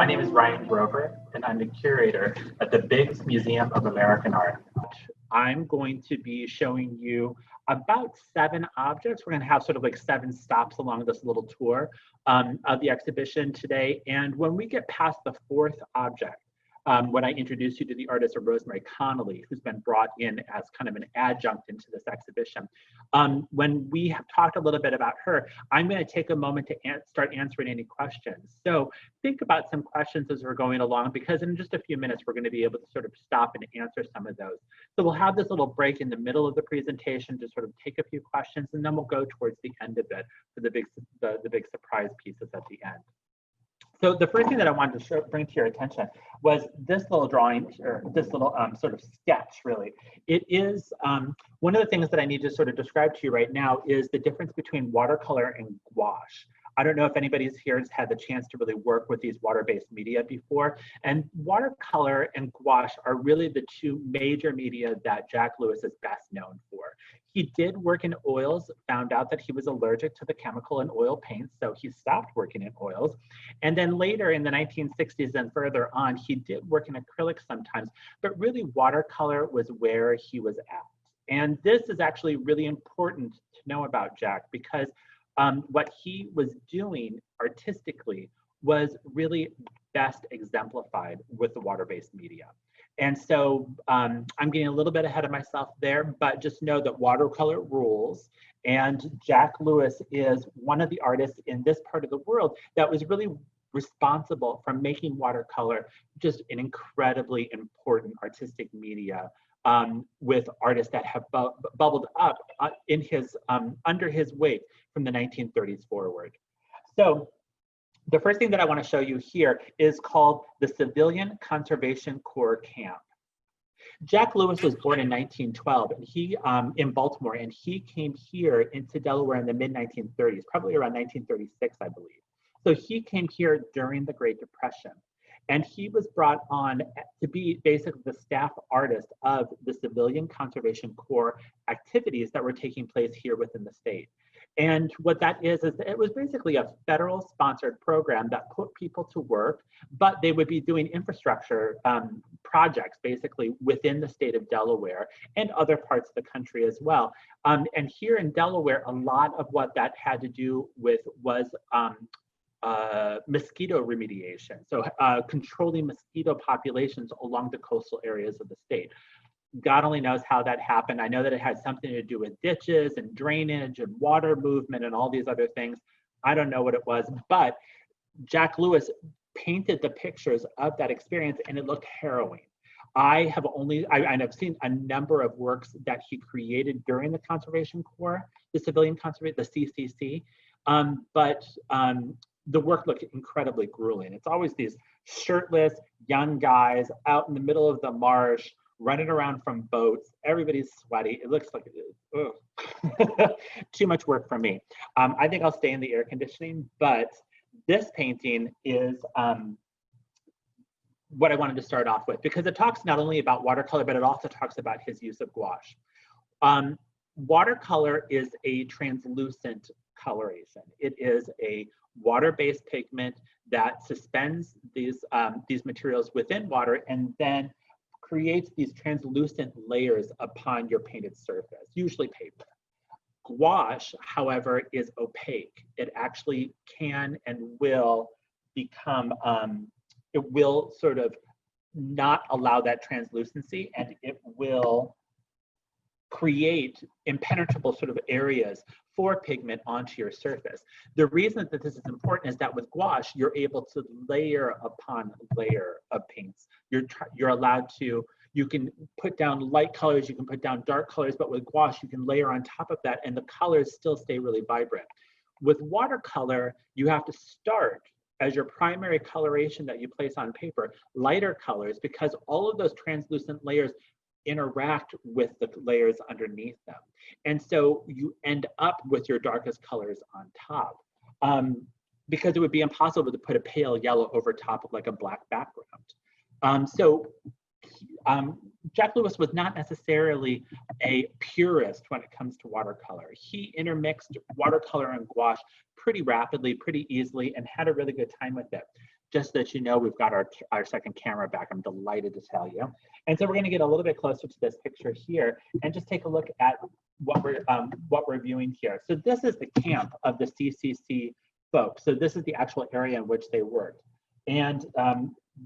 My name is Ryan Grover, and I'm the curator at the Biggs Museum of American Art. I'm going to be showing you about 7 objects. We're going to have sort of like 7 stops along this little tour of the exhibition today. And when we get past the 4th object, when I introduce you to the artist of Rosemary Connelly, who's been brought in as kind of an adjunct into this exhibition. When we have talked a little bit about her, I'm going to take a moment to start answering any questions. So think about some questions as we're going along, because in just a few minutes, we're going to be able to sort of stop and answer some of those. So we'll have this little break in the middle of the presentation to sort of take a few questions, and then we'll go towards the end of it for the big surprise pieces at the end. So the first thing that I wanted to bring to your attention was this little drawing, or this little sort of sketch, really. It is, one of the things that I need to sort of describe to you right now is the difference between watercolor and gouache. I don't know if anybody here has had the chance to really work with these water-based media before. And watercolor and gouache are really the 2 major media that Jack Lewis is best known for. He did work in oils, found out that he was allergic to the chemical in oil paints, so he stopped working in oils. And then later in the 1960s and further on, he did work in acrylics sometimes, but really watercolor was where he was at. And this is actually really important to know about Jack, because what he was doing artistically was really best exemplified with the water-based media. And so I'm getting a little bit ahead of myself there, but just know that watercolor rules. And Jack Lewis is one of the artists in this part of the world that was really responsible for making watercolor just an incredibly important artistic media, with artists that have bubbled up in his under his wake from the 1930s forward. So the first thing that I want to show you here is called the Civilian Conservation Corps Camp. Jack Lewis was born in 1912, and he in Baltimore, and he came here into Delaware in the mid-1930s, probably around 1936, I believe. So he came here during the Great Depression. And he was brought on to be basically the staff artist of the Civilian Conservation Corps activities that were taking place here within the state. And what that is it was basically a federal sponsored program that put people to work, but they would be doing infrastructure projects basically within the state of Delaware and other parts of the country as well. And here in Delaware, a lot of what that had to do with was mosquito remediation, so controlling mosquito populations along the coastal areas of the state. God only knows how that happened. I know that it had something to do with ditches and drainage and water movement and all these other things. I don't know what it was, but Jack Lewis painted the pictures of that experience, and it looked harrowing. I've seen a number of works that he created during the Conservation Corps, the Civilian Conservation, the CCC, but the work looked incredibly grueling. It's always these shirtless young guys out in the middle of the marsh, running around from boats. Everybody's sweaty. It looks like too much work for me. I think I'll stay in the air conditioning, but this painting is what I wanted to start off with, because it talks not only about watercolor, but it also talks about his use of gouache. Watercolor is a translucent coloration. It is a water-based pigment that suspends these materials within water and then creates these translucent layers upon your painted surface, usually paper. Gouache, however, is opaque. It actually can and will become, it will sort of not allow that translucency, and it will create impenetrable sort of areas for pigment onto your surface. The reason that this is important is that with gouache, you're able to layer upon layer of paints. You're allowed to, you can put down light colors, you can put down dark colors, but with gouache, you can layer on top of that and the colors still stay really vibrant. With watercolor, you have to start as your primary coloration that you place on paper, lighter colors, because all of those translucent layers interact with the layers underneath them. And so you end up with your darkest colors on top, because it would be impossible to put a pale yellow over top of like a black background. Jack Lewis was not necessarily a purist when it comes to watercolor. He intermixed watercolor and gouache pretty rapidly, pretty easily, and had a really good time with it. just so that you know, we've got our second camera back. I'm delighted to tell you. And so we're going to get a little bit closer to this picture here and just take a look at what we're viewing here. So this is the camp of the CCC folks. So this is the actual area in which they worked. And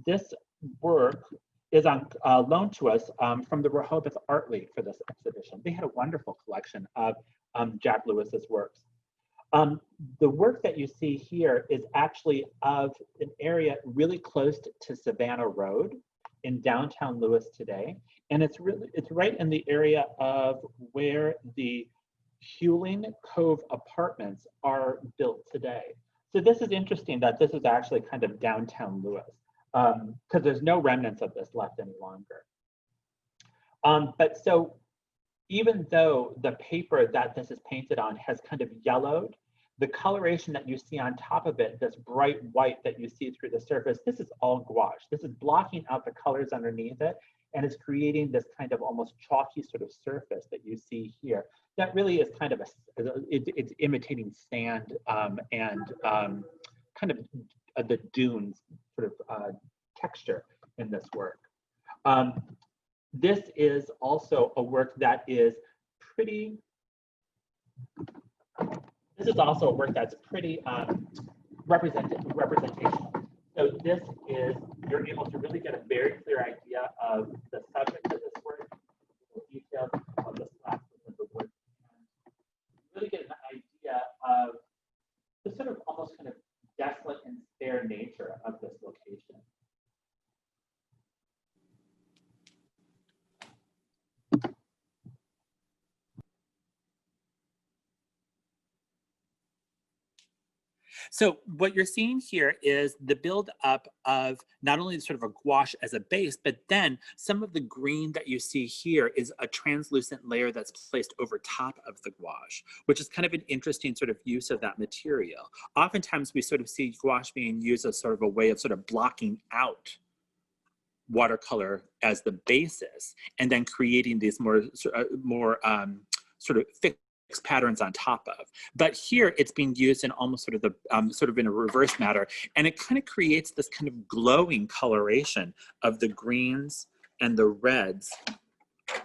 this work is on loan to us from the Rehoboth Art League for this exhibition. They had a wonderful collection of Jack Lewis's works. The work that you see here is actually of an area really close to Savannah Road in downtown Lewis today. And it's right in the area of where the Hewling Cove apartments are built today. So this is interesting that this is actually kind of downtown Lewis, because there's no remnants of this left any longer. But so even though the paper that this is painted on has kind of yellowed, the coloration that you see on top of it, this bright white that you see through the surface, this is all gouache. This is blocking out the colors underneath it, and it's creating this kind of almost chalky sort of surface that you see here. That really is kind of it's imitating sand and kind of the dunes sort of texture in this work. This is also a work that is pretty, representational. So this is, you're able to really get a very clear idea of the subject of this work, the details of the slats within the work, and really get an idea of the sort of almost kind of desolate and spare nature of this location. So what you're seeing here is the build up of not only sort of a gouache as a base, but then some of the green that you see here is a translucent layer that's placed over top of the gouache, which is kind of an interesting sort of use of that material. Oftentimes we sort of see gouache being used as sort of a way of sort of blocking out watercolor as the basis and then creating these more sort of fixed patterns on top of. But here it's being used in almost sort of the sort of in a reverse matter, and it kind of creates this kind of glowing coloration of the greens and the reds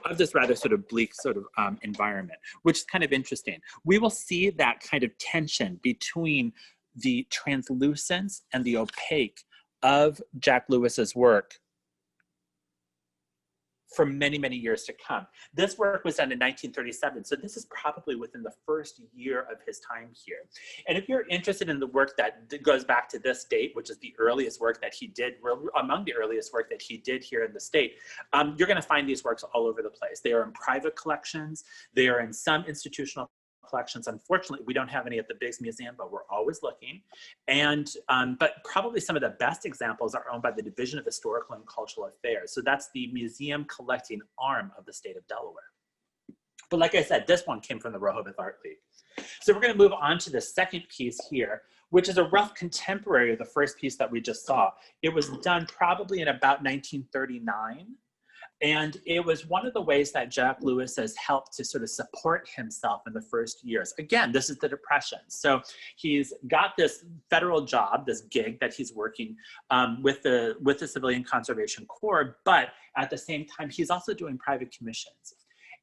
of this rather sort of bleak sort of environment, which is kind of interesting. We will see that kind of tension between the translucence and the opaque of Jack Lewis's work for many, many years to come. This work was done in 1937, so this is probably within the first year of his time here. And if you're interested in the work that goes back to this date, which is the earliest work that he did, among the earliest work that he did here in the state, you're gonna find these works all over the place. They are in private collections, they are in some institutional collections. Unfortunately, we don't have any at the Biggs Museum, but we're always looking. And, but probably some of the best examples are owned by the Division of Historical and Cultural Affairs. So that's the museum collecting arm of the state of Delaware. But like I said, this one came from the Rehoboth Art League. So we're going to move on to the second piece here, which is a rough contemporary of the first piece that we just saw. It was done probably in about 1939. And it was one of the ways that Jack Lewis has helped to sort of support himself in the first years. Again, this is the Depression. So he's got this federal job, this gig that he's working with the Civilian Conservation Corps, but at the same time, he's also doing private commissions.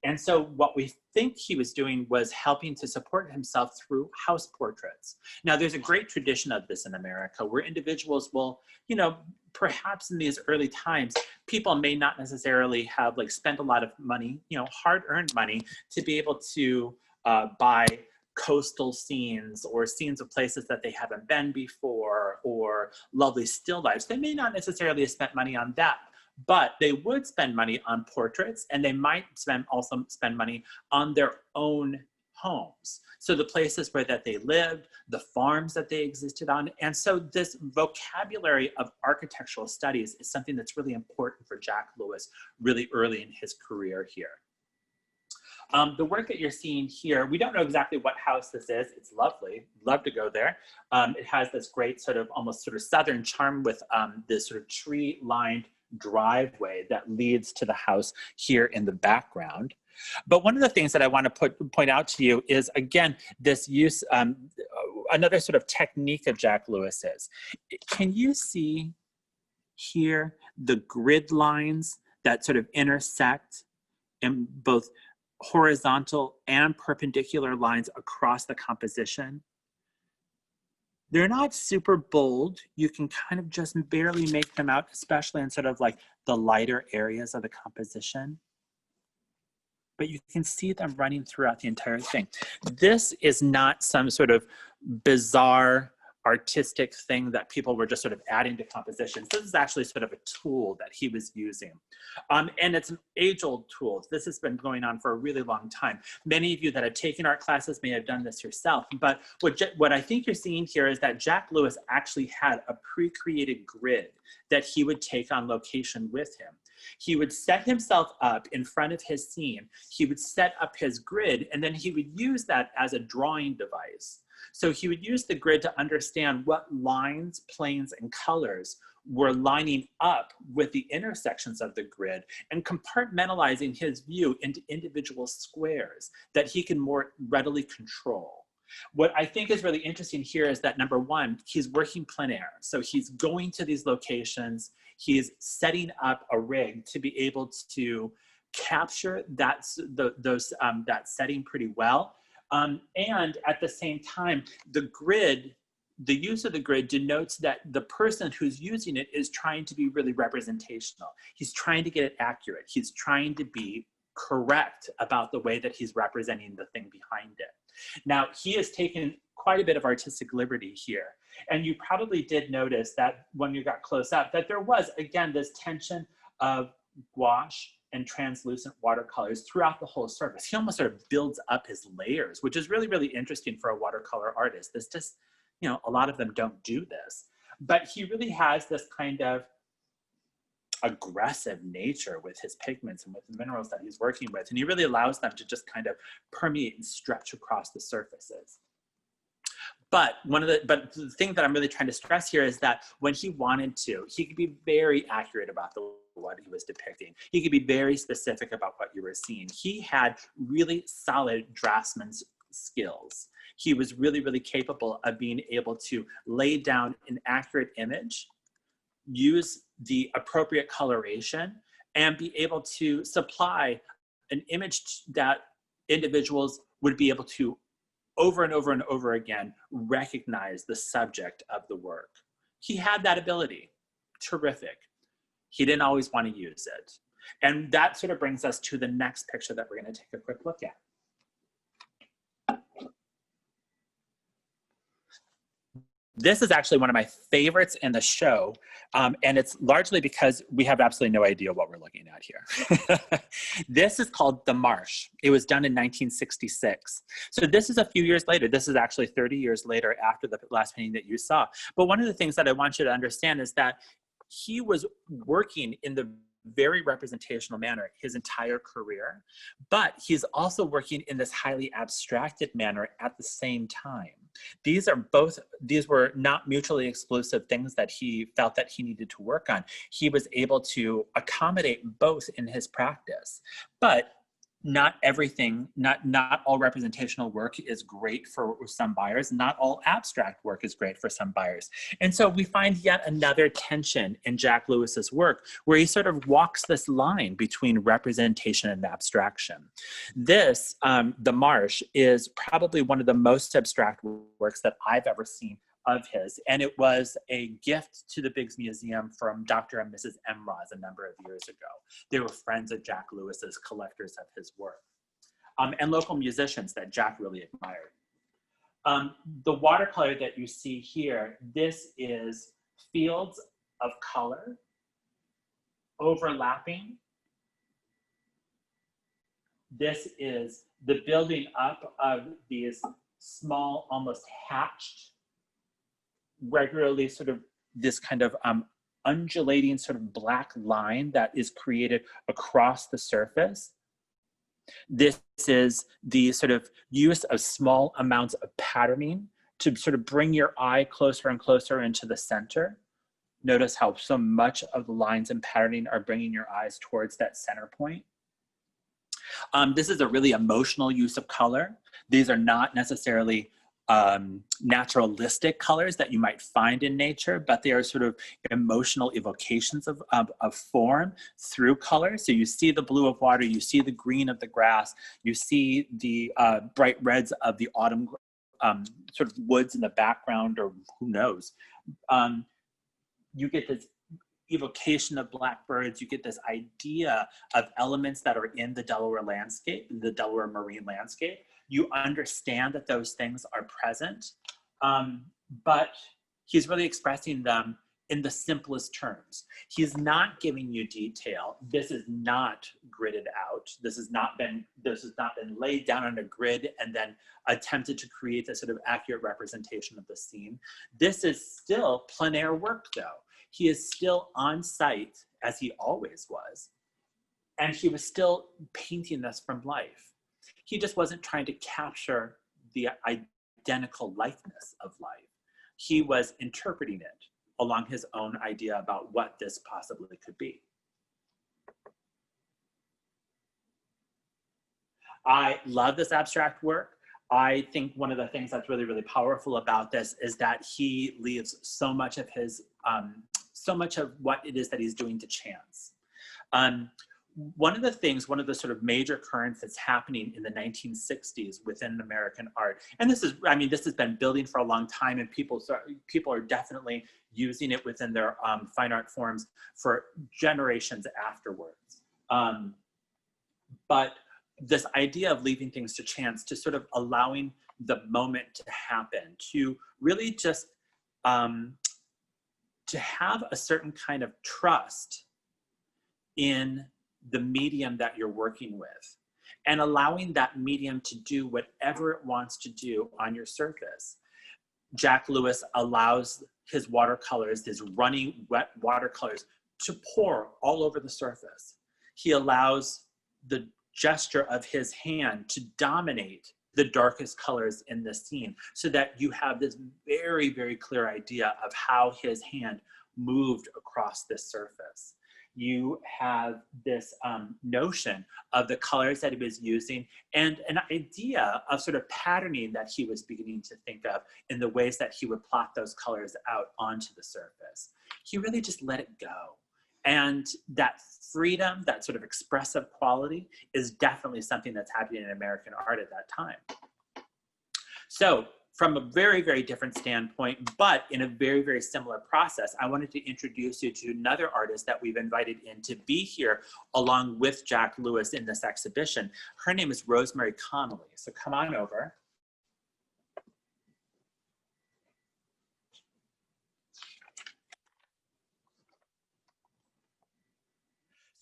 And so what we think he was doing was helping to support himself through house portraits. Now, there's a great tradition of this in America where individuals will, you know, perhaps in these early times, people may not necessarily have like spent a lot of money, you know, hard-earned money to be able to buy coastal scenes or scenes of places that they haven't been before or lovely still lifes. They may not necessarily have spent money on that, but they would spend money on portraits, and they might also spend money on their own homes. So the places where that they lived, the farms that they existed on. And so this vocabulary of architectural studies is something that's really important for Jack Lewis really early in his career here. The work that you're seeing here, we don't know exactly what house this is. It's lovely, love to go there. It has this great sort of almost sort of southern charm with this sort of tree-lined driveway that leads to the house here in the background. But one of the things that I want to point out to you is, again, this use, another sort of technique of Jack Lewis's. Can you see here the grid lines that sort of intersect in both horizontal and perpendicular lines across the composition? They're not super bold. You can kind of just barely make them out, especially in sort of like the lighter areas of the composition. But you can see them running throughout the entire thing. This is not some sort of bizarre artistic thing that people were just sort of adding to compositions. This is actually sort of a tool that he was using. And it's an age-old tool. This has been going on for a really long time. Many of you that have taken art classes may have done this yourself, but what I think you're seeing here is that Jack Lewis actually had a pre-created grid that he would take on location with him. He would set himself up in front of his scene. He would set up his grid, and then he would use that as a drawing device. So he would use the grid to understand what lines, planes, and colors were lining up with the intersections of the grid and compartmentalizing his view into individual squares that he can more readily control. What I think is really interesting here is that, number one, he's working plein air. So he's going to these locations, he's setting up a rig to be able to capture that setting pretty well. And at the same time, the use of the grid denotes that the person who's using it is trying to be really representational. He's trying to get it accurate. He's trying to be correct about the way that he's representing the thing behind it. Now, he has taken quite a bit of artistic liberty here. And you probably did notice that when you got close up, that there was, again, this tension of gouache and translucent watercolors throughout the whole surface. He almost sort of builds up his layers, which is really, really interesting for a watercolor artist. This just, you know, a lot of them don't do this. But he really has this kind of aggressive nature with his pigments and with the minerals that he's working with. And he really allows them to just kind of permeate and stretch across the surfaces. But the thing that I'm really trying to stress here is that when he wanted to, he could be very accurate about what he was depicting. He could be very specific about what you were seeing. He had really solid draftsman's skills. He was really, really capable of being able to lay down an accurate image, use the appropriate coloration, and be able to supply an image that individuals would be able to over and over and over again recognize the subject of the work. He had that ability. Terrific. He didn't always want to use it. And that sort of brings us to the next picture that we're going to take a quick look at. This is actually one of my favorites in the show, and it's largely because we have absolutely no idea what we're looking at here. This is called The Marsh. It was done in 1966. So this is a few years later. This is actually 30 years later after the last painting that you saw. But one of the things that I want you to understand is that he was working in the very representational manner his entire career, but he's also working in this highly abstracted manner at the same time. These were not mutually exclusive things that he felt that he needed to work on. He was able to accommodate both in his practice, but not everything, not all representational work is great for some buyers. Not all abstract work is great for some buyers. And so we find yet another tension in Jack Lewis's work where he sort of walks this line between representation and abstraction. This, The Marsh, is probably one of the most abstract works that I've ever seen of his, and it was a gift to the Biggs Museum from Dr. and Mrs. Emrose a number of years ago. They were friends of Jack Lewis's, collectors of his work, and local musicians that Jack really admired. The watercolor that you see here, this is fields of color overlapping. This is the building up of these small, almost hatched, regularly sort of this kind of undulating sort of black line that is created across the surface. This is the sort of use of small amounts of patterning to sort of bring your eye closer and closer into the center. Notice how so much of the lines and patterning are bringing your eyes towards that center point. This is a really emotional use of color. These are not necessarily naturalistic colors that you might find in nature, but they are sort of emotional evocations of form through color. So you see the blue of water, you see the green of the grass, you see the bright reds of the autumn sort of woods in the background, or who knows. You get this evocation of blackbirds, you get this idea of elements that are in the Delaware landscape, the Delaware marine landscape. You understand that those things are present, but he's really expressing them in the simplest terms. He's not giving you detail. This is not gridded out. This has not been laid down on a grid and then attempted to create this sort of accurate representation of the scene. This is still plein air work though. He is still on site, as he always was, and he was still painting this from life. He just wasn't trying to capture the identical likeness of life. He was interpreting it along his own idea about what this possibly could be. I love this abstract work. I think one of the things that's really, really powerful about this is that he leaves so much of his, so much of what it is that he's doing to chance. One of the sort of major currents that's happening in the 1960s within American art, and this is, I mean, this has been building for a long time, and people are definitely using it within their fine art forms for generations afterwards. But this idea of leaving things to chance, to sort of allowing the moment to happen, to really just to have a certain kind of trust in the medium that you're working with, and allowing that medium to do whatever it wants to do on your surface. Jack Lewis allows his watercolors, his runny, wet watercolors, to pour all over the surface. He allows the gesture of his hand to dominate the darkest colors in the scene, so that you have this very, very clear idea of how his hand moved across this surface. You have this notion of the colors that he was using, and an idea of sort of patterning that he was beginning to think of in the ways that he would plot those colors out onto the surface. He really just let it go. And that freedom, that sort of expressive quality, is definitely something that's happening in American art at that time. So, from a very, very different standpoint, but in a very, very similar process, I wanted to introduce you to another artist that we've invited in to be here along with Jack Lewis in this exhibition. Her name is Rosemary Connelly. So come on over.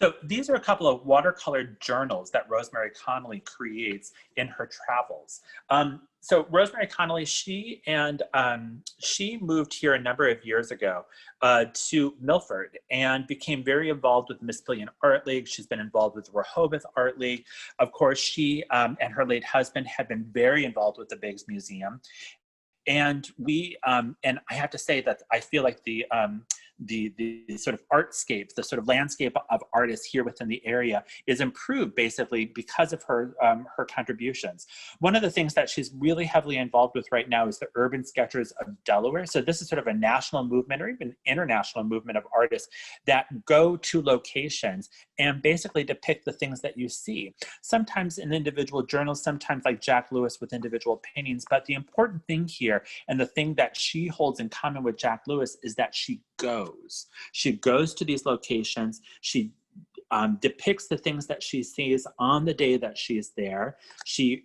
So these are a couple of watercolor journals that Rosemary Connelly creates in her travels. So Rosemary Connelly, she moved here a number of years ago to Milford and became very involved with the Mississippi Art League. She's been involved with the Rehoboth Art League. Of course, she and her late husband had been very involved with the Biggs Museum. And and I have to say that I feel like the sort of artscape, the sort of landscape of artists here within the area is improved basically because of her her contributions. One of the things that she's really heavily involved with right now is the Urban Sketchers of Delaware. So this is sort of a national movement, or even international movement, of artists that go to locations and basically depict the things that you see. Sometimes in individual journals, sometimes like Jack Lewis with individual paintings. But the important thing here, and the thing that she holds in common with Jack Lewis, is that she goes. She goes to these locations. She depicts the things that she sees on the day that she is there. She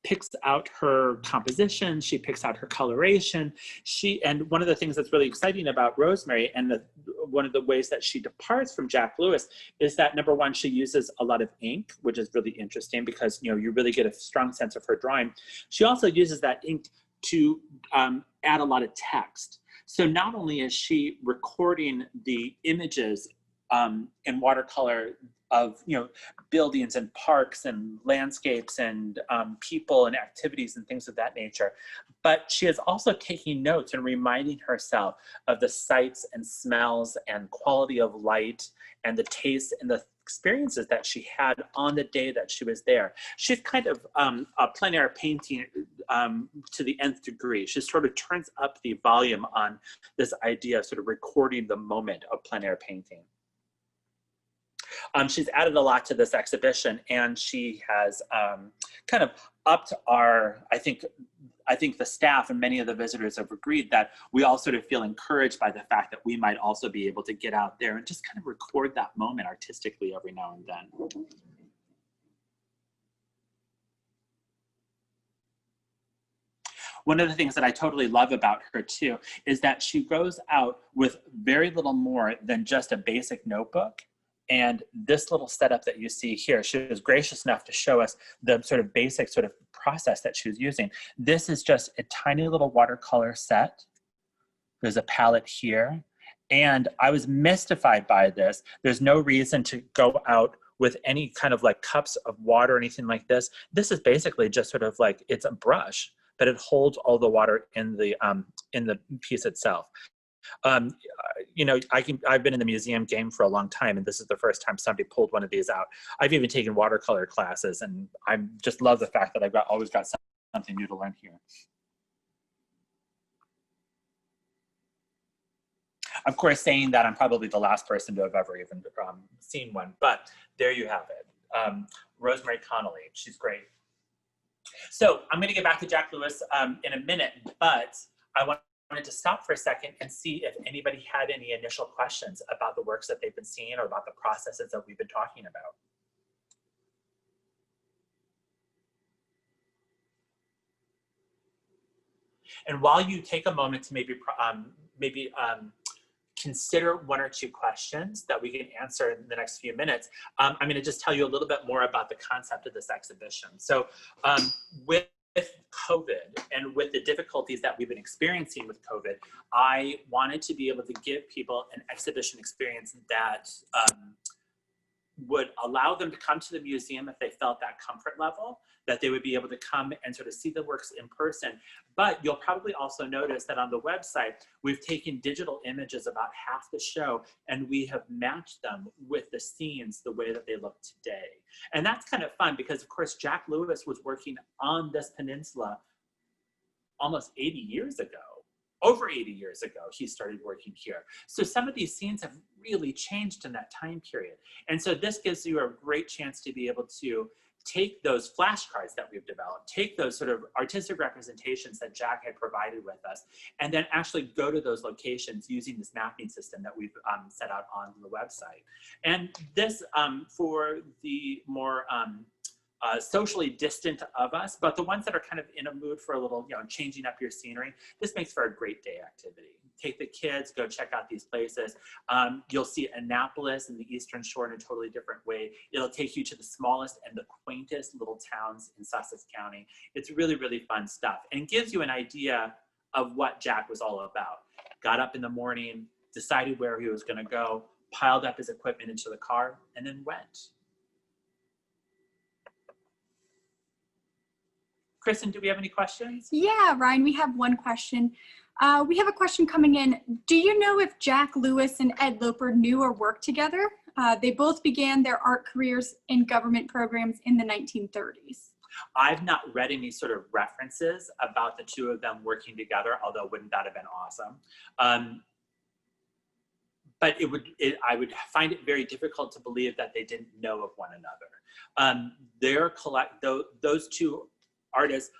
picks out her composition, she picks out her coloration. And one of the things that's really exciting about Rosemary, and one of the ways that she departs from Jack Lewis, is that number one, she uses a lot of ink, which is really interesting because you really get a strong sense of her drawing. She also uses that ink to add a lot of text. So not only is she recording the images in watercolor of buildings and parks and landscapes and people and activities and things of that nature, but she is also taking notes and reminding herself of the sights and smells and quality of light and the taste and the experiences that she had on the day that she was there. She's kind of a plein air painting to the nth degree. She sort of turns up the volume on this idea of sort of recording the moment of plein air painting. She's added a lot to this exhibition, and she has kind of upped our, I think the staff and many of the visitors have agreed that we all sort of feel encouraged by the fact that we might also be able to get out there and just kind of record that moment artistically every now and then. One of the things that I totally love about her too is that she goes out with very little more than just a basic notebook. And this little setup that you see here, she was gracious enough to show us the sort of basic sort of process that she was using. This is just a tiny little watercolor set. There's a palette here. And I was mystified by this. There's no reason to go out with any kind of like cups of water or anything like this. This is basically just sort of like, it's a brush, but it holds all the water in the piece itself. You know, I've been in the museum game for a long time, and this is the first time somebody pulled one of these out. I've even taken watercolor classes, and I just love the fact that I've always got something new to learn here. Of course, saying that, I'm probably the last person to have ever even seen one, but there you have it. Rosemary Connelly, she's great. So I'm going to get back to Jack Lewis in a minute, but I wanted to stop for a second and see if anybody had any initial questions about the works that they've been seeing or about the processes that we've been talking about. And while you take a moment to maybe consider one or two questions that we can answer in the next few minutes, I'm going to just tell you a little bit more about the concept of this exhibition. So with COVID and with the difficulties that we've been experiencing with COVID, I wanted to be able to give people an exhibition experience that would allow them to come to the museum if they felt that comfort level, that they would be able to come and sort of see the works in person. But you'll probably also notice that on the website, we've taken digital images about half the show, and we have matched them with the scenes the way that they look today. And that's kind of fun because, of course, Jack Lewis was working on this peninsula almost 80 years ago. Over 80 years ago, he started working here. So some of these scenes have really changed in that time period. And so this gives you a great chance to be able to take those flashcards that we've developed, take those sort of artistic representations that Jack had provided with us, and then actually go to those locations using this mapping system that we've set out on the website. And this, for the more socially distant of us, but the ones that are kind of in a mood for a little, you know, changing up your scenery, this makes for a great day activity. Take the kids, go check out these places. You'll see Annapolis and the Eastern Shore in a totally different way. It'll take you to the smallest and the quaintest little towns in Sussex County. It's really, really fun stuff, and gives you an idea of what Jack was all about. Got up in the morning, decided where he was gonna go, piled up his equipment into the car, and then went. Kristen, do we have any questions? Yeah, Ryan, we have one question. We have a question coming in. Do you know if Jack Lewis and Ed Loper knew or worked together? They both began their art careers in government programs in the 1930s. I've not read any sort of references about the two of them working together, although wouldn't that have been awesome? But I would find it very difficult to believe that they didn't know of one another. Those two artists,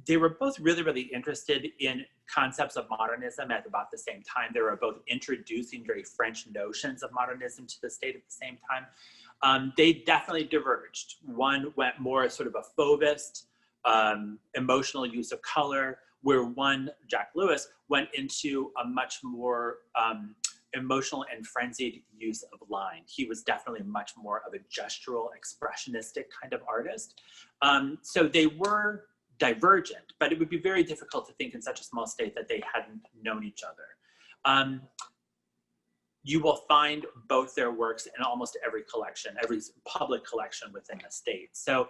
they were both really, really interested in concepts of modernism at about the same time. They were both introducing very French notions of modernism to the state at the same time. They definitely diverged. One went more sort of a fauvist, emotional use of color, where one, Jack Lewis, went into a much more emotional and frenzied use of line. He was definitely much more of a gestural, expressionistic kind of artist. So they were divergent, but it would be very difficult to think in such a small state that they hadn't known each other. You will find both their works in almost every collection, every public collection within the state. So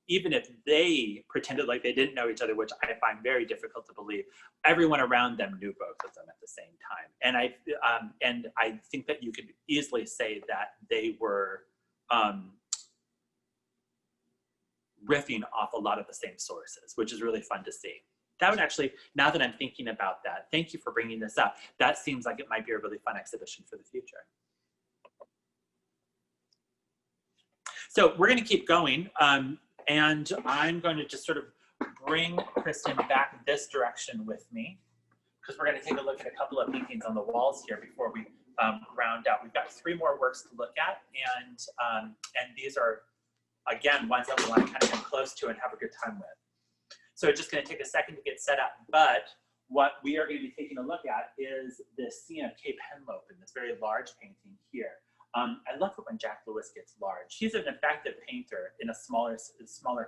even if they pretended like they didn't know each other, which I find very difficult to believe, everyone around them knew both of them at the same time. And I think that you could easily say that they were riffing off a lot of the same sources, which is really fun to see. That would actually, now that I'm thinking about that, thank you for bringing this up. That seems like it might be a really fun exhibition for the future. So we're going to keep going, and I'm going to just sort of bring Kristen back this direction with me, because we're going to take a look at a couple of paintings on the walls here before we round out. We've got 3 more works to look at, and these are, again, ones that we want to kind of come close to and have a good time with. So it's just going to take a second to get set up, but what we are going to be taking a look at is this CNK Pen Loop in this very large painting here. I love it when Jack Lewis gets large. He's an effective painter in a smaller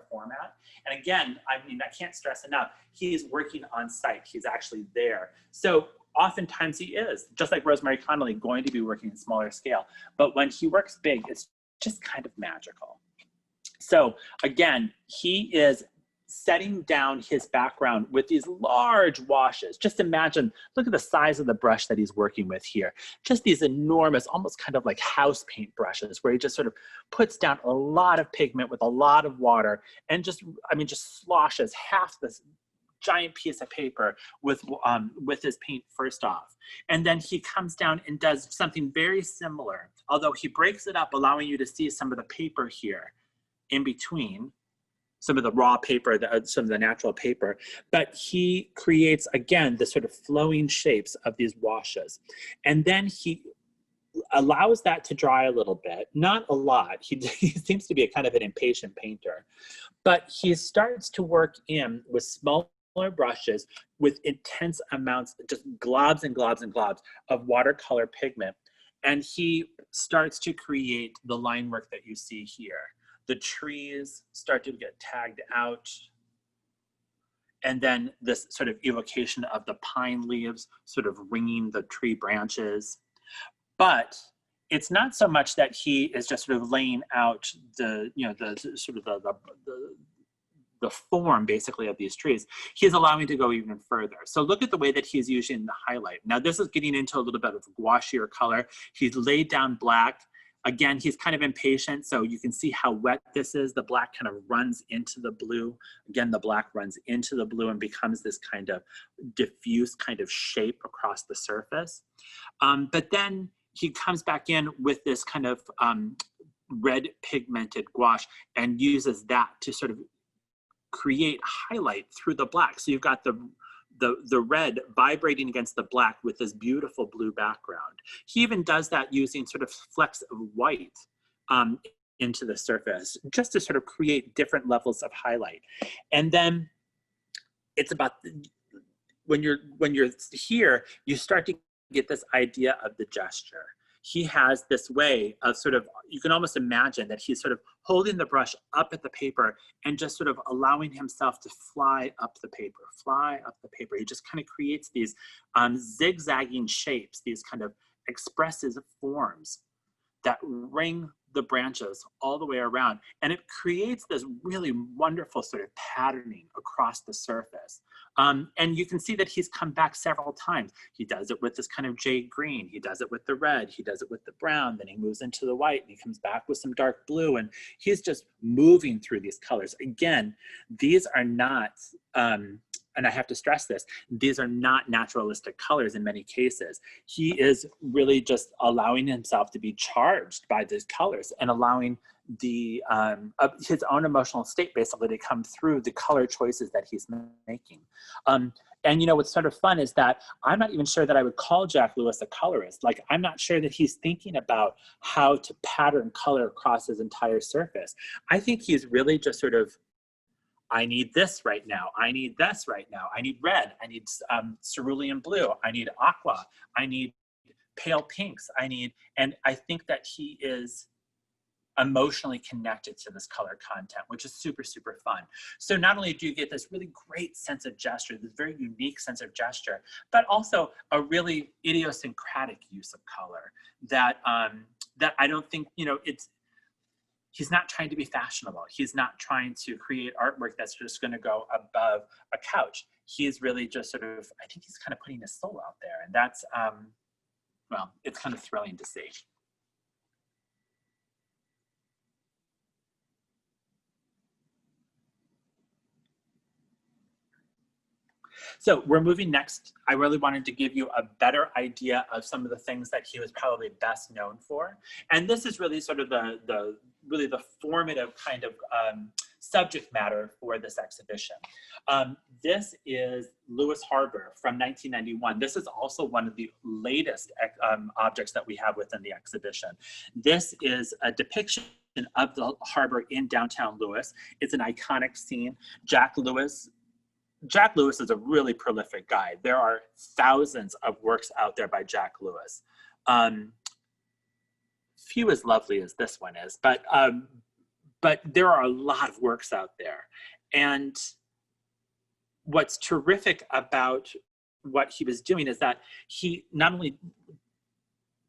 format. And again, I mean, I can't stress enough, he's working on site. He's actually there. So oftentimes he is, just like Rosemary Connelly, going to be working in smaller scale. But when he works big, it's just kind of magical. So again, he is setting down his background with these large washes. Just imagine, look at the size of the brush that he's working with here. Just these enormous, almost kind of like house paint brushes, where he just sort of puts down a lot of pigment with a lot of water and just, I mean, just sloshes half this giant piece of paper with his paint first off. And then he comes down and does something very similar, although he breaks it up, allowing you to see some of the paper here in between, some of the raw paper, some of the natural paper, but he creates, again, the sort of flowing shapes of these washes. And then he allows that to dry a little bit, not a lot. He seems to be a kind of an impatient painter, but he starts to work in with smaller brushes with intense amounts, just globs and globs and globs of watercolor pigment. And he starts to create the line work that you see here. The trees start to get tagged out. And then this sort of evocation of the pine leaves sort of ringing the tree branches. But it's not so much that he is just sort of laying out the, you know, the sort of the form basically of these trees. He's allowing to go even further. So look at the way that he's using the highlight. Now this is getting into a little bit of gouache color. He's laid down black. Again, he's kind of impatient, so you can see how wet this is. The black kind of runs into the blue. Again, the black runs into the blue and becomes this kind of diffuse kind of shape across the surface. But then he comes back in with this kind of red pigmented gouache and uses that to sort of create highlight through the black. So you've got the red vibrating against the black with this beautiful blue background. He even does that using sort of flecks of white into the surface, just to sort of create different levels of highlight. And then it's about, when you're here, you start to get this idea of the gesture. He has this way of sort of, you can almost imagine that he's sort of holding the brush up at the paper and just sort of allowing himself to fly up the paper, fly up the paper. He just kind of creates these zigzagging shapes, these kind of expressive forms that ring the branches all the way around. And it creates this really wonderful sort of patterning across the surface. And you can see that he's come back several times. He does it with this kind of jade green. He does it with the red. He does it with the brown. Then he moves into the white and he comes back with some dark blue. And he's just moving through these colors. Again, these are not, and I have to stress this, these are not naturalistic colors in many cases. He is really just allowing himself to be charged by these colors and allowing the his own emotional state basically to come through the color choices that he's making. And you know, what's sort of fun is that I'm not even sure that I would call Jack Lewis a colorist. Like, I'm not sure that he's thinking about how to pattern color across his entire surface. I think he's really just sort of, I need this right now. I need this right now. I need red. I need cerulean blue. I need aqua. I need pale pinks. And I think that he is emotionally connected to this color content, which is super, super fun. So not only do you get this really great sense of gesture, this very unique sense of gesture, but also a really idiosyncratic use of color that, that I don't think, you know, he's not trying to be fashionable. He's not trying to create artwork that's just going to go above a couch. He's really just sort of, I think he's kind of putting his soul out there. And that's, well, it's kind of thrilling to see. So we're moving next. I really wanted to give you a better idea of some of the things that he was probably best known for. And this is really sort of the formative kind of subject matter for this exhibition. This is Lewis Harbor from 1991. This is also one of the latest objects that we have within the exhibition. This is a depiction of the harbor in downtown Lewis. It's an iconic scene. Jack Lewis is a really prolific guy. There are thousands of works out there by Jack Lewis. Few as lovely as this one is, but there are a lot of works out there. And what's terrific about what he was doing is that he not only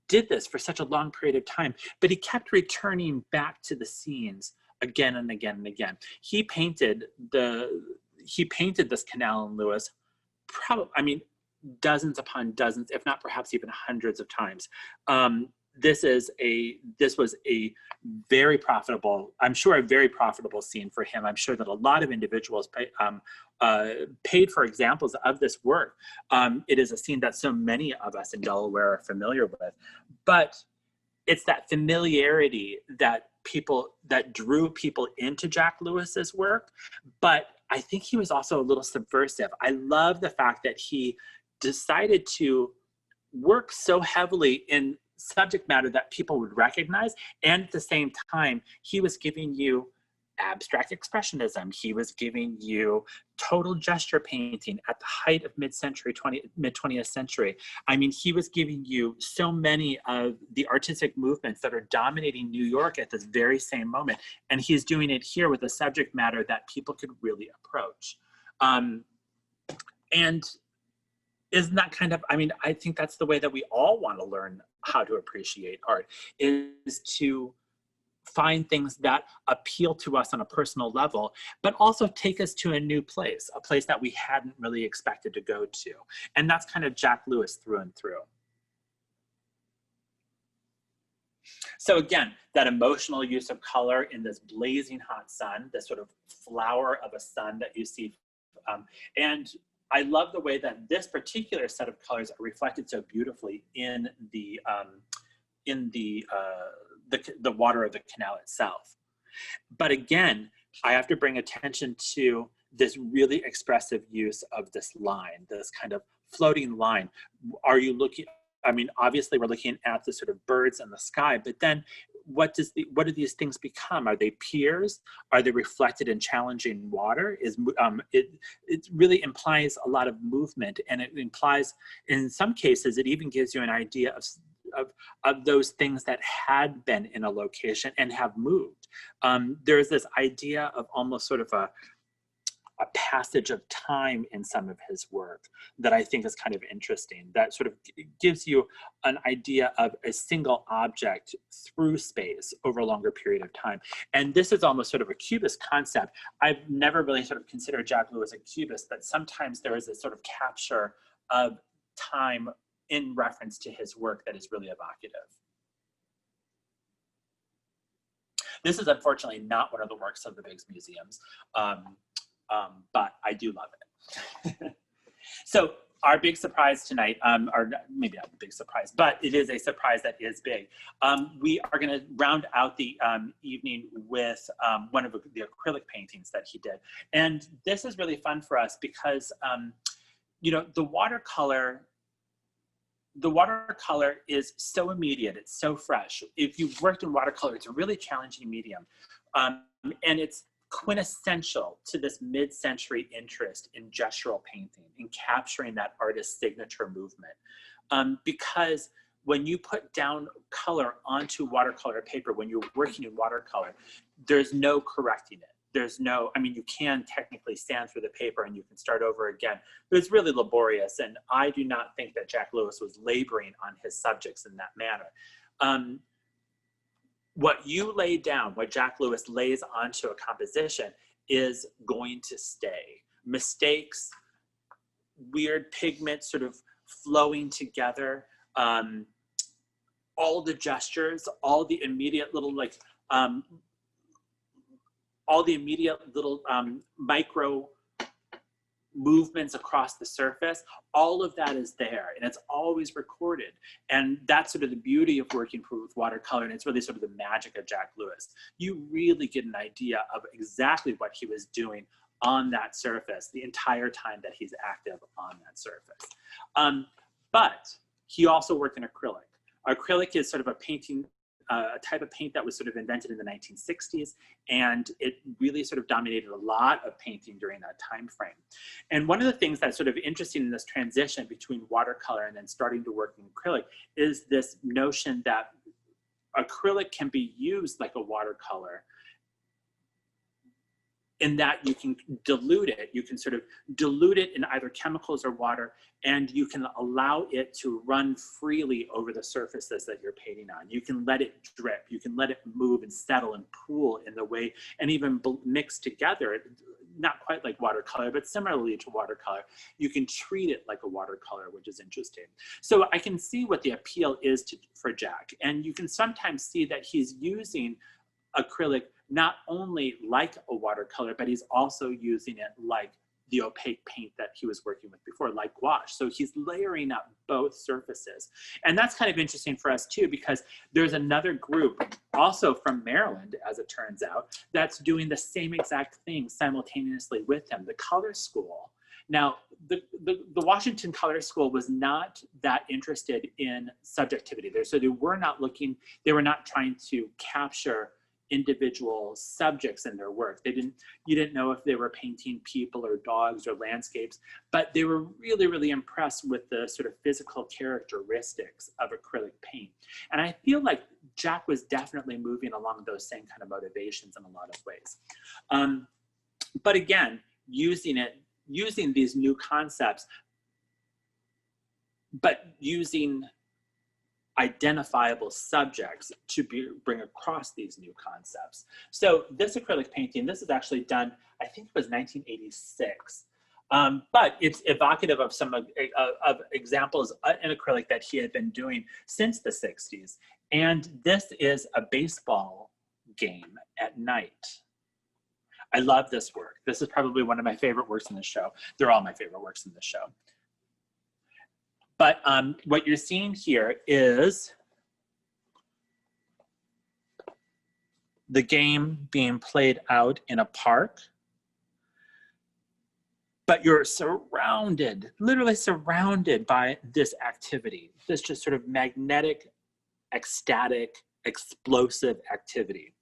did this for such a long period of time, but he kept returning back to the scenes again and again and again. He painted this canal in Lewis, probably, I mean, dozens upon dozens, if not perhaps even hundreds of times. This was a very profitable, I'm sure a very profitable scene for him. I'm sure that a lot of individuals paid for examples of this work. It is a scene that so many of us in Delaware are familiar with, but it's that familiarity that drew people into Jack Lewis's work. But I think he was also a little subversive. I love the fact that he decided to work so heavily in subject matter that people would recognize, and at the same time, he was giving you abstract expressionism. He was giving you total gesture painting at the height of mid-20th century. I mean, he was giving you so many of the artistic movements that are dominating New York at this very same moment. And he's doing it here with a subject matter that people could really approach. And isn't that kind of, I mean, I think that's the way that we all want to learn how to appreciate art, is to find things that appeal to us on a personal level, but also take us to a new place, a place that we hadn't really expected to go to. And that's kind of Jack Lewis through and through. So again, that emotional use of color in this blazing hot sun, this sort of flower of a sun that you see. And I love the way that this particular set of colors are reflected so beautifully in the water of the canal itself. But again, I have to bring attention to this really expressive use of this line, this kind of floating line. Are you looking, I mean, obviously we're looking at the sort of birds in the sky, but then what do these things become? Are they piers? Are they reflected in challenging water? It really implies a lot of movement, and it implies, in some cases, it even gives you an idea of those things that had been in a location and have moved. There's this idea of almost sort of a passage of time in some of his work that I think is kind of interesting, that sort of gives you an idea of a single object through space over a longer period of time. And this is almost sort of a cubist concept. I've never really sort of considered Jack Lewis a cubist, but sometimes there is a sort of capture of time in reference to his work that is really evocative. This is unfortunately not one of the works of the Biggs museums, but I do love it. So our big surprise tonight, or maybe not a big surprise, but it is a surprise that is big. We are going to round out the evening with one of the acrylic paintings that he did. And this is really fun for us because, you know, the watercolor is so immediate, it's so fresh. If you've worked in watercolor, it's a really challenging medium. And it's quintessential to this mid-century interest in gestural painting, in capturing that artist's signature movement. Because when you put down color onto watercolor paper, when you're working in watercolor, there's no correcting it. There's no, I mean, you can technically sand through the paper and you can start over again, but it's really laborious. And I do not think that Jack Lewis was laboring on his subjects in that manner. what you lay down, what Jack Lewis lays onto a composition is going to stay. Mistakes, weird pigments sort of flowing together, all the gestures, all the immediate little micro movements across the surface, all of that is there and it's always recorded. And that's sort of the beauty of working with watercolor, and it's really sort of the magic of Jack Lewis. You really get an idea of exactly what he was doing on that surface the entire time that he's active on that surface. But he also worked in acrylic. Acrylic is sort of a painting, a type of paint that was sort of invented in the 1960s, and it really sort of dominated a lot of painting during that time frame. And one of the things that's sort of interesting in this transition between watercolor and then starting to work in acrylic is this notion that acrylic can be used like a watercolor, in that you can dilute it. You can sort of dilute it in either chemicals or water, and you can allow it to run freely over the surfaces that you're painting on. You can let it drip, you can let it move and settle and pool in the way, and even mix together, not quite like watercolor, but similarly to watercolor. You can treat it like a watercolor, which is interesting. So I can see what the appeal is for Jack, and you can sometimes see that he's using acrylic not only like a watercolor, but he's also using it like the opaque paint that he was working with before, like gouache. So he's layering up both surfaces. And that's kind of interesting for us too, because there's another group also from Maryland, as it turns out, that's doing the same exact thing simultaneously with him, the Color School. Now, the Washington Color School was not that interested in subjectivity there. So they were not trying to capture individual subjects in their work. You didn't know if they were painting people or dogs or landscapes, but they were really, really impressed with the sort of physical characteristics of acrylic paint. And I feel like Jack was definitely moving along those same kind of motivations in a lot of ways. But again, using these new concepts, but using identifiable subjects to bring across these new concepts. So this acrylic painting, this is actually done, I think it was 1986, but it's evocative of some of examples in acrylic that he had been doing since the 60s. And this is a baseball game at night. I love this work. This is probably one of my favorite works in the show. They're all my favorite works in the show. But what you're seeing here is the game being played out in a park, but you're surrounded, literally surrounded by this activity, this just sort of magnetic, ecstatic, explosive activity.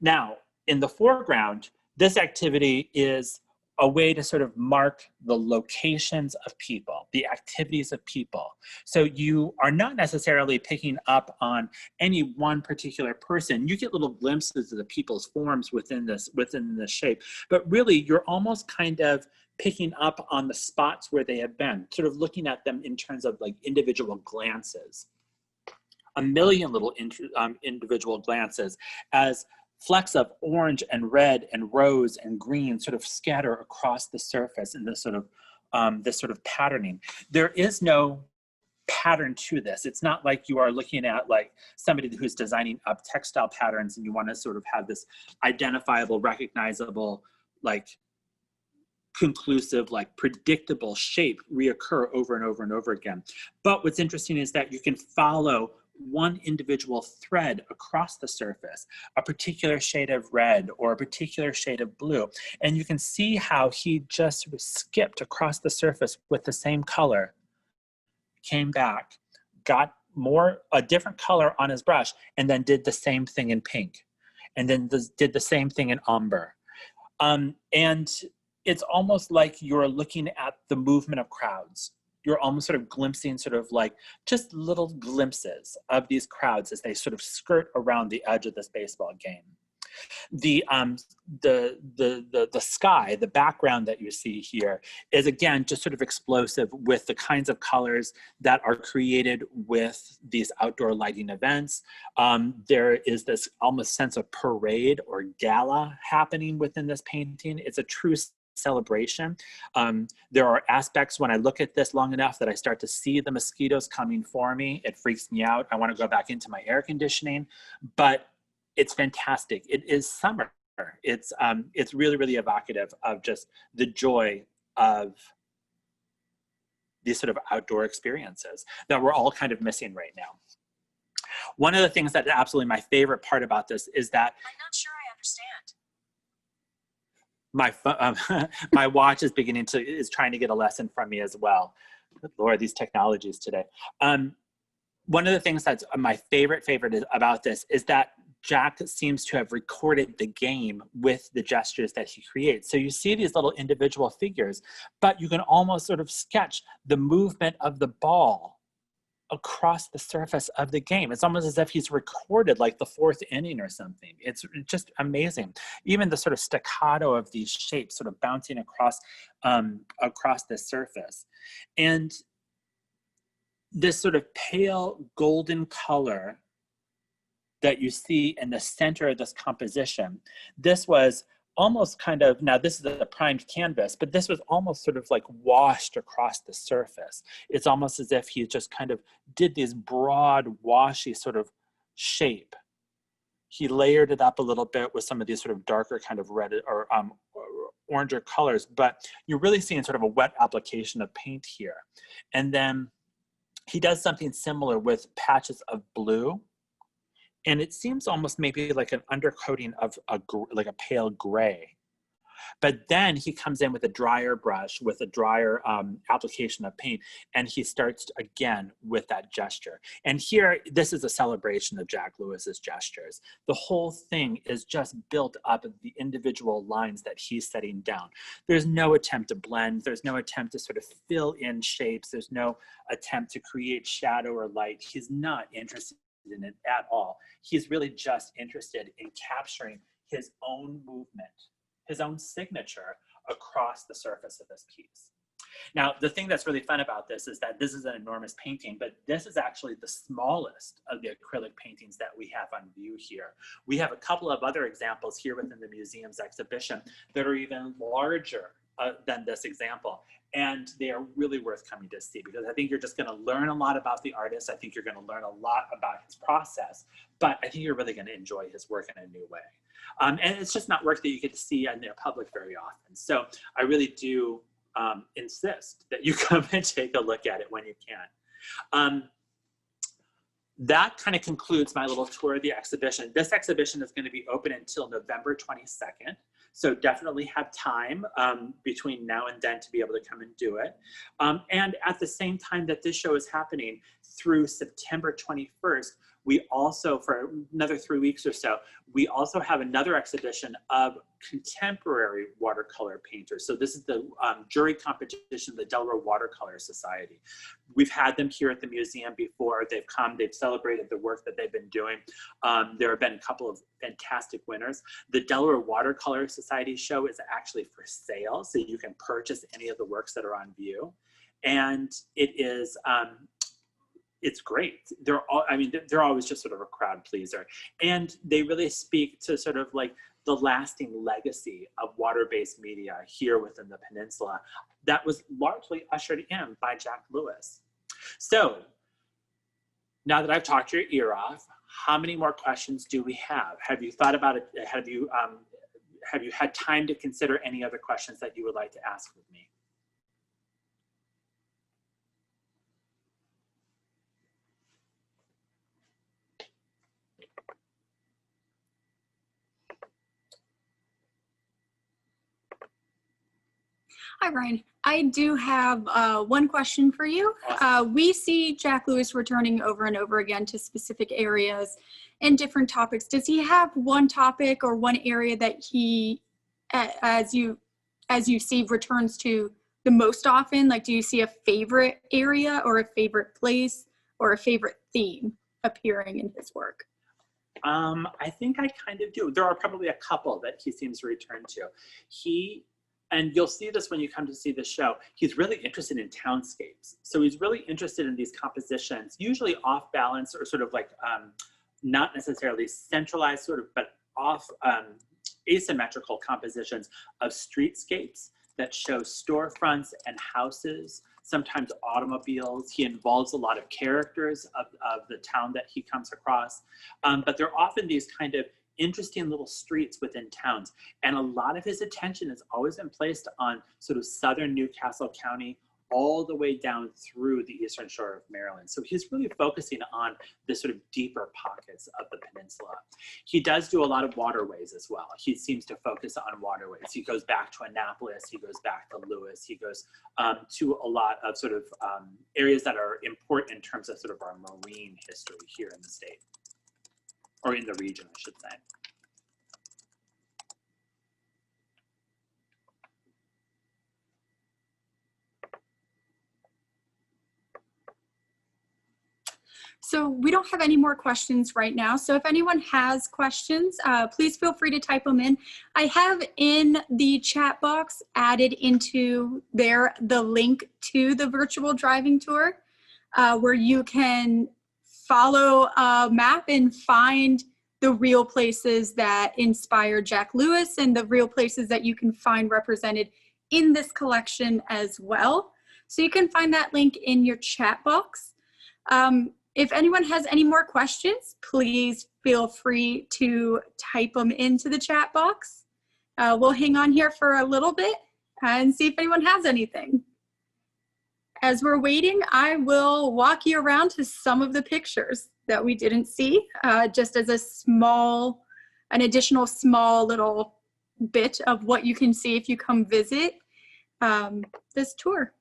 Now, in the foreground, this activity is a way to sort of mark the locations of people, the activities of people. So you are not necessarily picking up on any one particular person. You get little glimpses of the people's forms within this shape, but really you're almost kind of picking up on the spots where they have been, sort of looking at them in terms of like individual glances. A million little individual glances as flecks of orange and red and rose and green sort of scatter across the surface in this sort of patterning. There is no pattern to this. It's not like you are looking at like somebody who's designing up textile patterns and you want to sort of have this identifiable, recognizable, like conclusive, like predictable shape reoccur over and over and over again. But what's interesting is that you can follow one individual thread across the surface, a particular shade of red or a particular shade of blue. And you can see how he just sort of skipped across the surface with the same color, came back, got a different color on his brush, and then did the same thing in pink, and then did the same thing in umber. And it's almost like you're looking at the movement of crowds. You're almost sort of glimpsing sort of like just little glimpses of these crowds as they sort of skirt around the edge of this baseball game. The sky, the background that you see here is again just sort of explosive with the kinds of colors that are created with these outdoor lighting events. There is this almost sense of parade or gala happening within this painting. It's a true celebration. There are aspects when I look at this long enough that I start to see the mosquitoes coming for me. It freaks me out. I want to go back into my air conditioning, but it's fantastic. It is summer. It's really, really evocative of just the joy of these sort of outdoor experiences that we're all kind of missing right now. One of the things that is absolutely my favorite part about this is that I'm not sure I understand. my watch is is trying to get a lesson from me as well. Good Lord, these technologies today. One of the things that's my favorite about this is that Jack seems to have recorded the game with the gestures that he creates. So you see these little individual figures, but you can almost sort of sketch the movement of the ball across the surface of the game. It's almost as if he's recorded like the fourth inning or something. It's just amazing. Even the sort of staccato of these shapes sort of bouncing across the surface. And this sort of pale golden color that you see in the center of this composition, this was almost kind of, now this is a primed canvas, but this was almost sort of like washed across the surface. It's almost as if he just kind of did this broad, washy sort of shape. He layered it up a little bit with some of these sort of darker kind of red or oranger colors, but you're really seeing sort of a wet application of paint here. And then he does something similar with patches of blue. And it seems almost maybe like an undercoating of like a pale gray. But then he comes in with a drier brush, with a drier application of paint, and he starts again with that gesture. And here, this is a celebration of Jack Lewis's gestures. The whole thing is just built up of the individual lines that he's setting down. There's no attempt to blend. There's no attempt to sort of fill in shapes. There's no attempt to create shadow or light. He's not interested in it at all. He's really just interested in capturing his own movement, his own signature across the surface of this piece. Now, the thing that's really fun about this is that this is an enormous painting, but this is actually the smallest of the acrylic paintings that we have on view here. We have a couple of other examples here within the museum's exhibition that are even larger than this example. And they are really worth coming to see, because I think you're just going to learn a lot about the artist. I think you're going to learn a lot about his process, but I think you're really going to enjoy his work in a new way. And it's just not work that you get to see in the public very often. So I really do insist that you come and take a look at it when you can. That kind of concludes my little tour of the exhibition. This exhibition is going to be open until November 22nd. So definitely have time between now and then to be able to come and do it. And at the same time that this show is happening through September 21st, we also, for another 3 weeks or so, we also have another exhibition of contemporary watercolor painters. So this is the jury competition of the Delaware Watercolor Society. We've had them here at the museum before. They've come, they've celebrated the work that they've been doing. There have been a couple of fantastic winners. The Delaware Watercolor Society show is actually for sale, so you can purchase any of the works that are on view. And it is, it's great. They're always just sort of a crowd pleaser. And they really speak to sort of like the lasting legacy of water-based media here within the peninsula that was largely ushered in by Jack Lewis. So now that I've talked your ear off, how many more questions do we have? Have you thought about it? Have you had time to consider any other questions that you would like to ask with me? Hi, Ryan. I do have one question for you. Awesome. We see Jack Lewis returning over and over again to specific areas and different topics. Does he have one topic or one area that he, as you see, returns to the most often? Like, do you see a favorite area or a favorite place or a favorite theme appearing in his work? I think I kind of do. There are probably a couple that he seems to return to. And you'll see this when you come to see the show, he's really interested in townscapes. So he's really interested in these compositions, usually off balance or sort of like not necessarily centralized sort of, but off asymmetrical compositions of streetscapes that show storefronts and houses, sometimes automobiles. He involves a lot of characters of the town that he comes across. But they're often these kind of interesting little streets within towns. And a lot of his attention has always been placed on sort of southern Newcastle County, all the way down through the eastern shore of Maryland. So he's really focusing on the sort of deeper pockets of the peninsula. He does do a lot of waterways as well. He seems to focus on waterways. He goes back to Annapolis, he goes back to Lewis, he goes to a lot of sort of areas that are important in terms of sort of our marine history here in the state, or in the region, I should say. So we don't have any more questions right now. So if anyone has questions, please feel free to type them in. I have in the chat box added into there the link to the virtual driving tour where you can follow a map and find the real places that inspired Jack Lewis and the real places that you can find represented in this collection as well. So you can find that link in your chat box. If anyone has any more questions, please feel free to type them into the chat box. We'll hang on here for a little bit and see if anyone has anything. As we're waiting, I will walk you around to some of the pictures that we didn't see, just as an additional small little bit of what you can see if you come visit this tour.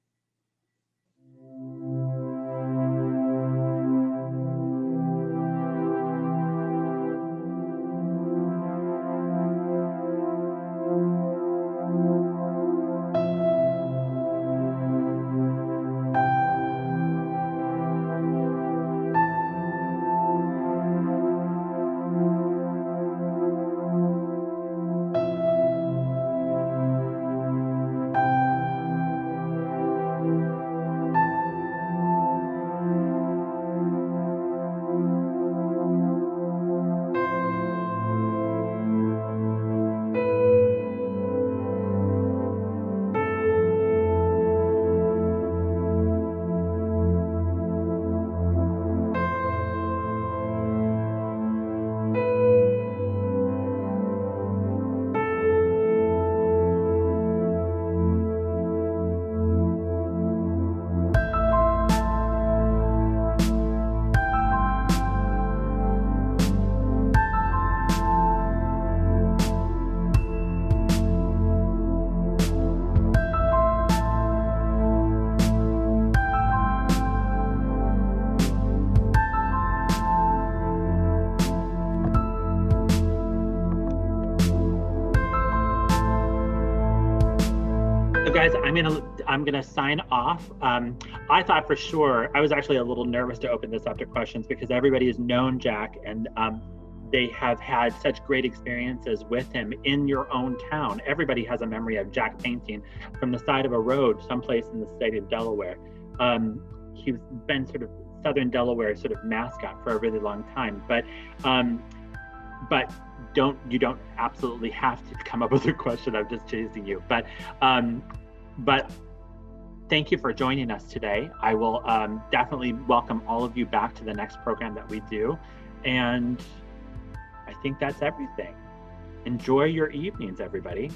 Guys, I'm gonna sign off. I thought for sure, I was actually a little nervous to open this up to questions because everybody has known Jack and they have had such great experiences with him in your own town. Everybody has a memory of Jack painting from the side of a road someplace in the state of Delaware. He's been sort of Southern Delaware sort of mascot for a really long time, but you don't absolutely have to come up with a question. I'm just chasing you, but thank you for joining us today. I will definitely welcome all of you back to the next program that we do. And I think that's everything. Enjoy your evenings, everybody.